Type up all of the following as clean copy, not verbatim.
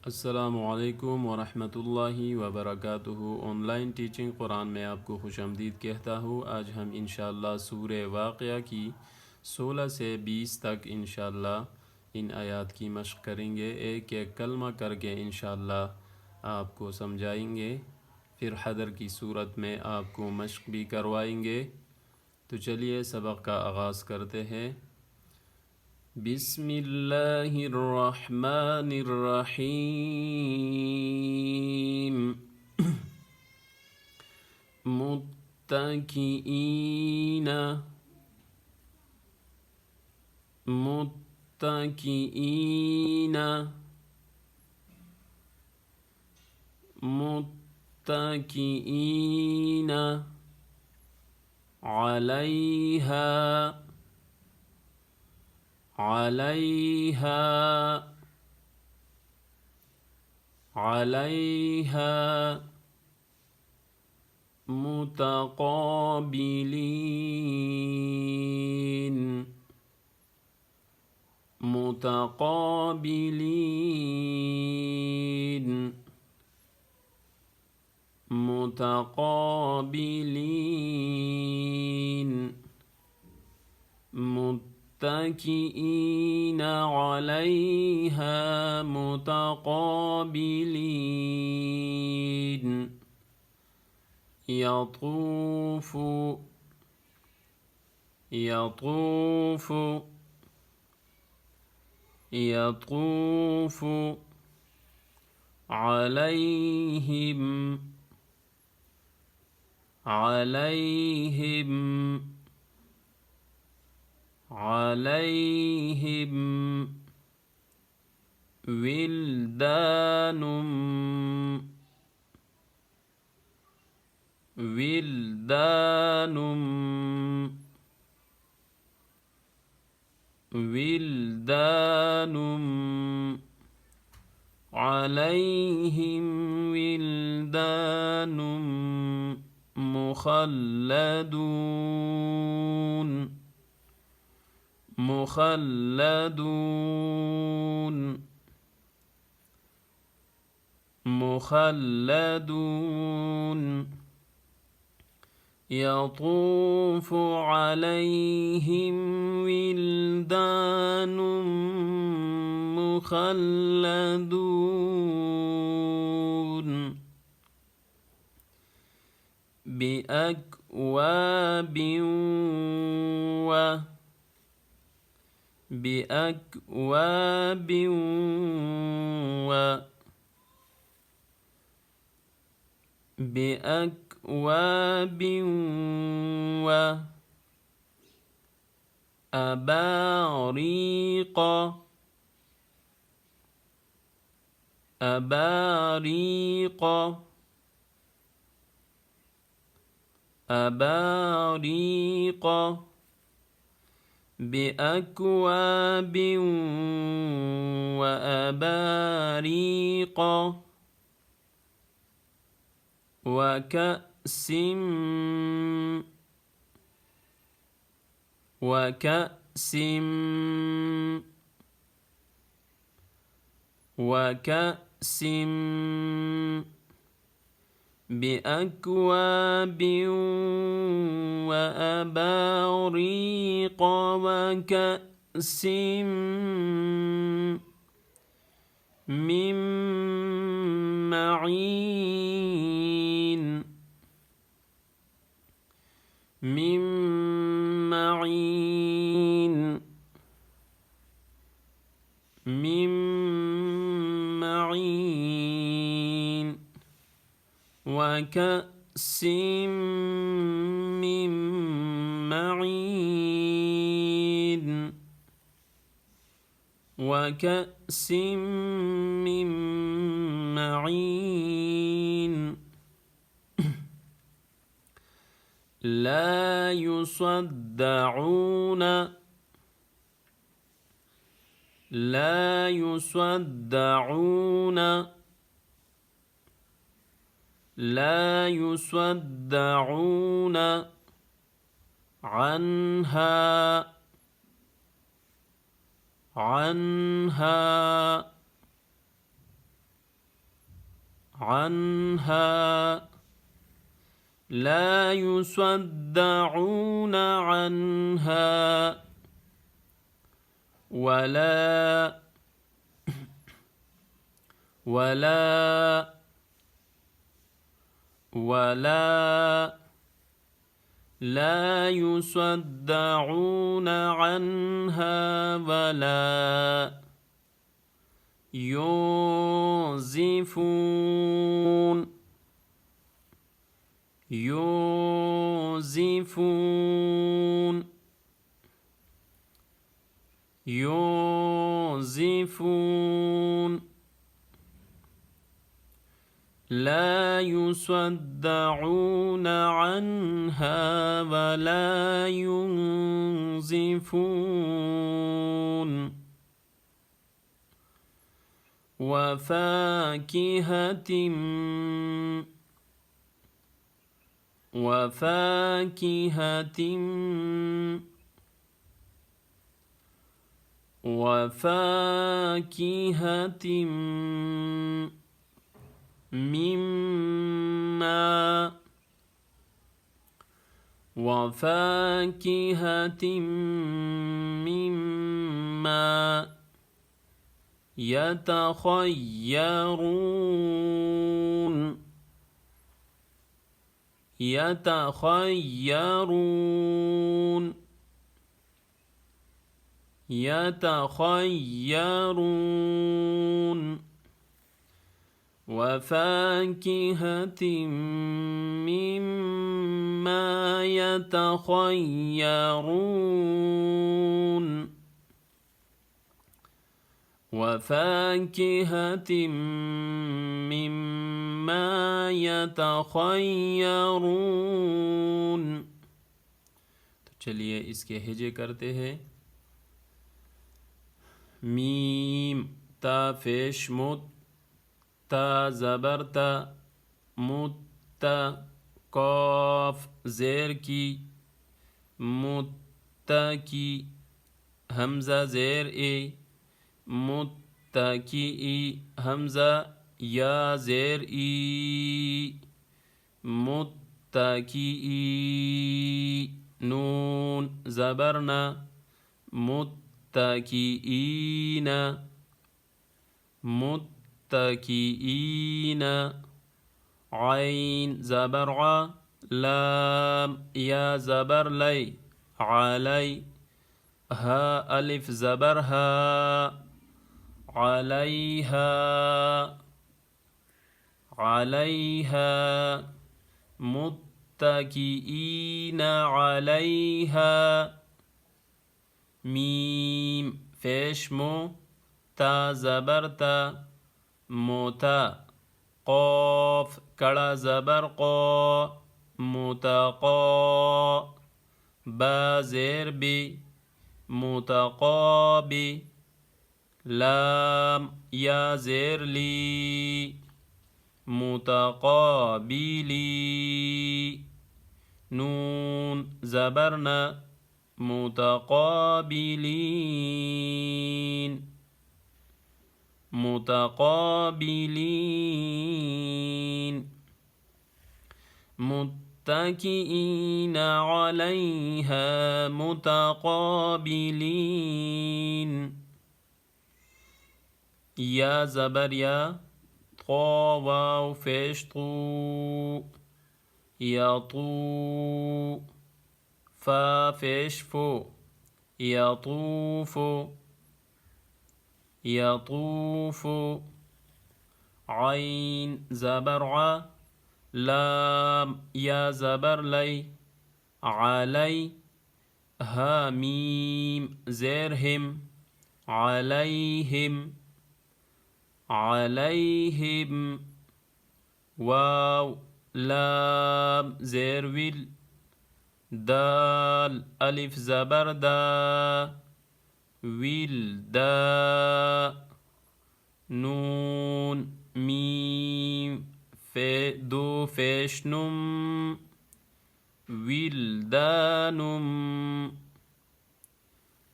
अस्सलामुअलैकुम वरहमतुल्लाहि वबरकातुहू। ऑनलाइन टीचिंग कुरान में आपको खुशामदीद कहता हूँ। आज हम इंशाअल्लाह सूरे वाक़या की 16 से 20 तक इंशाअल्लाह इन आयात की मशक़ करेंगे। एक एक कलमा करके इंशाअल्लाह आपको समझाएंगे, फिर हदर की सूरत में आपको मशक़ भी करवाएंगे। तो चलिए सबक का आगाज़ करते हैं। बिस्मिल्लाहिर्रहमानिर्रहीम। मुत्तकीईना मुत्तकीईना मुत्तकीईना अलैहा अलैहा अलैहा मुतक़ाबिलीन मुतक़ाबिलीन मुतक़ाबिलीन मुत्तकीईना अलैहा मुतक़ाबिलीन यतूफ़ु यतूफ़ु यतूफ़ु अलैहिम अलैहिम अलैहिम विल्दानुम विल्दानुम विल्दानुम अलैहिम विल्दानुम मुखल्लदून मुखल्लदून मुखल्लदून यतूफ़ अलैहिम विल्दान मुखल्लदून बिअक्वाब बिअक्वाब बिअक्वाब अबारीक़ अबारीक़ अबारीक़ बिअक्वाब वअबारीक़ वकअसिम वकअसिम वकअसिम बिअक्वाब वअबारीक़ वकअसिम मिन मईन मिन मईन मिन मईन वकअसिम मिन मईन वकअसिम मिन मईन لا يصدعون لا يصدعون لا يصدعون عنها عنها عنها لا يصدعون عنها ولا ولا ولا لا يصدعون عنها ولا ينزفون ينزفون ينزفون لا يصدعون عنها ولا ينزفون وفاكهة وفاكهة وفاكهة مما وفاكهة مما يتخيرون يتخيرون يتخيرون وفاكهة مما يتخيرون وفاكهة مما يتخيرون. तो चलिए इसके हिजे करते हैं. मीम ता फेश मुत ता ज़बर ता मुत्ता कॉफ ज़ेर की मुत्तकी हमज़ा ज़ेर ए मुत्तकी हमज़ा या ज़ेर ई मुत्तकी नून ज़बरना मुत्तकीईन मुत्तकीईन عين زبر ع لام يا زبر لي علي ها ألف زبر ها عليها عليها متكئين عليها ميم فيشمو تا زبر تا موتا قاف کڑا زبر قا متقا با زیر بی متقابی لام یا زیر لی متقابلی نون زبرنا متقابلين متقابلين متكئين عليها متقابلين يا زبر يا طا واو فيش طو يطو فا فيش فو يطوف يطوف عين زبر ع لام يا زبر لي علي ها ميم زيرهم عليهم عليهم واو لام زير ويل دال ألف زبر دا ويل دا نون ميم في دو فيشنم ويلدانم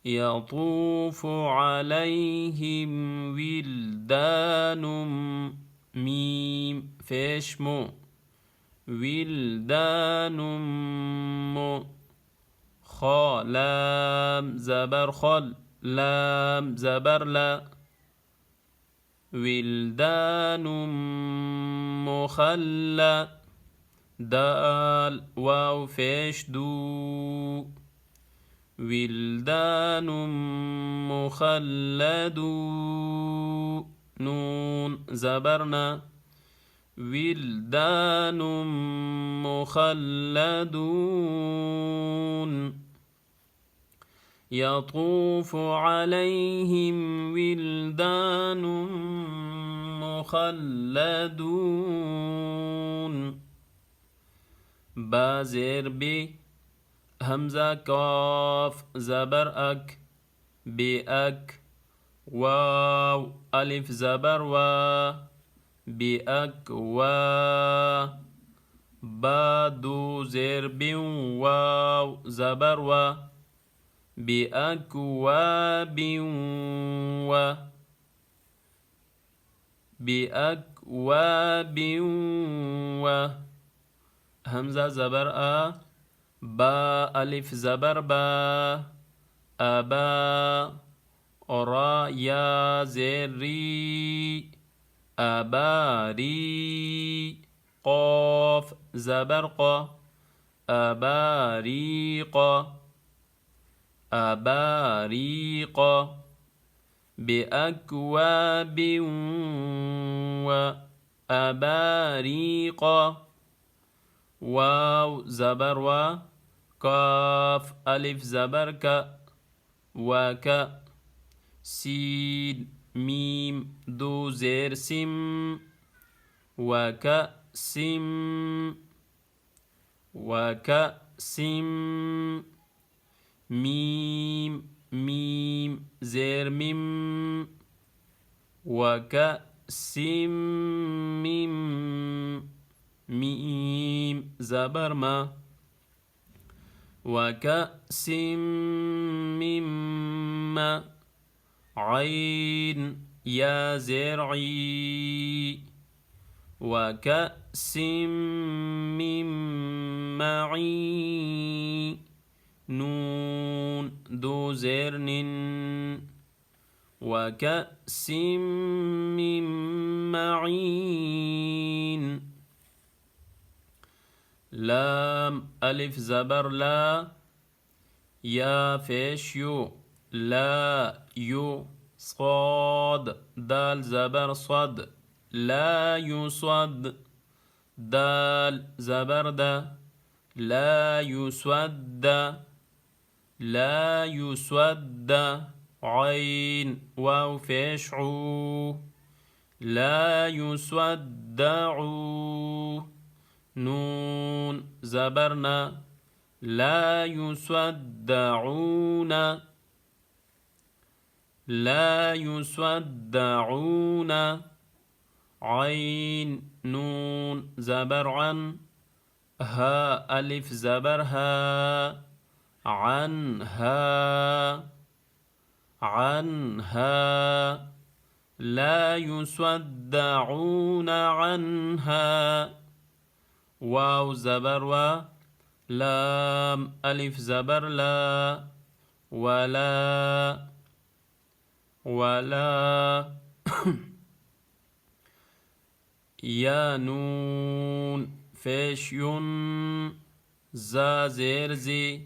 يطوف عليهم ويلدان ميم فيش مو ولدان مو خا لام زبر خل لام زبر لا ولدان مخلى دال واو فيش دو ولدان مخلدون نون زبرنا ولدان مخلدون يطوف عليهم ولدان مخلدون بازر بي همزة كاف زبر أك بأك واو ألف زبر و بأك و بادو زر بي واو زبر و بأكواب و بأكواب و همزة زبر أ با ألف زبر با أبا را يا زري أباري قاف زبر ق أباريق أباريق بأكواب وأباريق واو زبر و كاف ألف زبر ك وك سين ميم دو زير سم وكأسم وكأسم ميم ميم زير ميم وكأس ميم ميم زبر ما وكأس ميم ما عين يا زرعي وكأس ميم معين نون دو زرن وكأس من معين لام ألف زبر لا يا فيش يو لا يو صاد دال زبر صد لا يصد دال زبر دا لا يسود لا يسود عين واو فيش عو لا يسودعوا نون زبرنا لا يسودعون لا يسودعون عين نون زبر عن ها ألف زبر ها عنها عنها لا يصدعون عنها واو زبر و لام ألف زبر لا ولا ولا يا نون فيش يون زا زير زي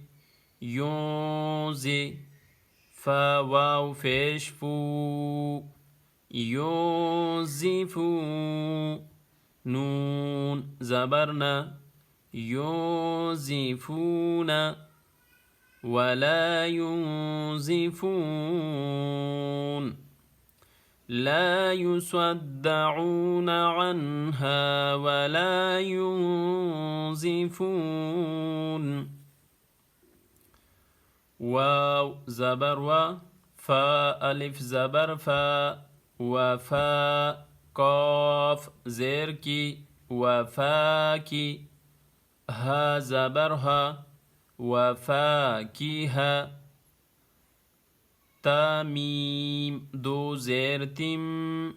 يوزي فا واو فيش فو يوزفو نون زبرنا يوزفون ولا ينزفون لا يصدعون عنها ولا ينزفون واو زبر و فا ألف زبر فا وفا قاف زيركي وفاكي ها زبرها وفاكهة تاميم دو زيرتم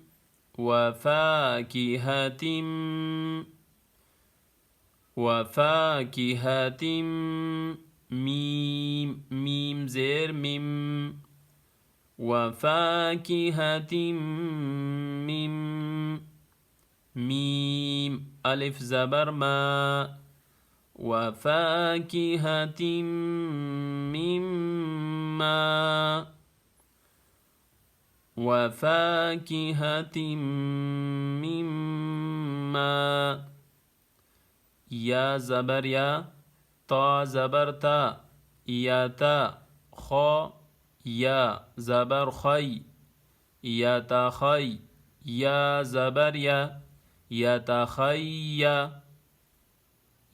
وفاكهة وفاكهة ميم ميم زير ميم وفاكهة ميم ميم ألف زبر ما وفاكهة مما وفاكهة مما يا زبر يا تا زبر تا يا تا خا يا زبر خي يا تا خي يا زبر يا يتخيا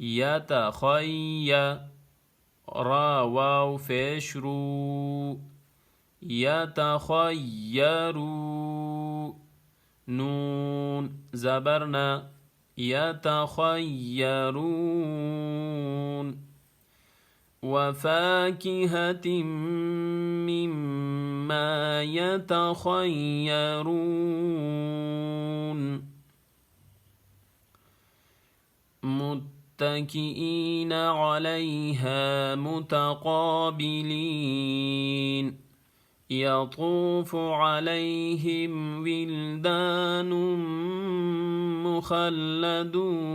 يتخيا را واو فشرو يتخيروا نون زبرنا يتخيرون وفاكهة مما يتخيرون متكئين عليها متقابلين يطوف عليهم ولدان مخلدون